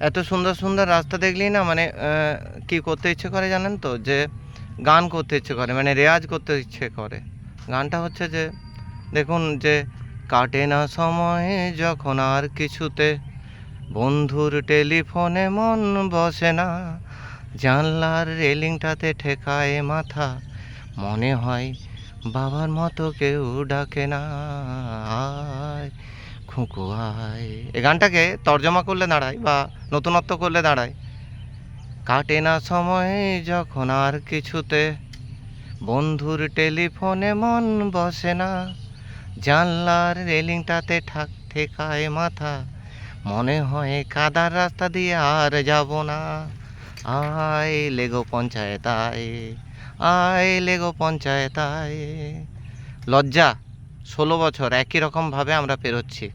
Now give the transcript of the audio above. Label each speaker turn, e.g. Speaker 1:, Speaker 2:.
Speaker 1: এত সুন্দর সুন্দর রাস্তা দেখলেই না মানে কি করতে ইচ্ছে করে জানেন তো, যে গান করতে ইচ্ছে করে, মানে রেয়াজ করতে ইচ্ছে করে। গানটা হচ্ছে যে দেখুন, যে কাটে না সময় যখন আর কিছুতে, বন্ধুর টেলিফোনে মন বসে না, জানলার রেলিংটাতে ঠেকায় মাথা, মনে হয় বাবার মতো কেউ ডাকে না, আয় খুঁকু আয়। এই গানটাকে তর্জমা করলে দাঁড়ায় বা নতুনত্ব করলে দাঁড়ায়, কাটে না সময় যখন আর কিছুতে, বন্ধুর টেলিফোনে মন বসে না, জানলার রেলিংটাতে ঠেকায় মাথা, মনে হয় কাদার রাস্তা দিয়ে আর যাব না, আয় লেগো পঞ্চায়েতায়, আয় লেগো পঞ্চায়েতায়। লজ্জা, 16 বছর একই রকমভাবে আমরা পেরোচ্ছি।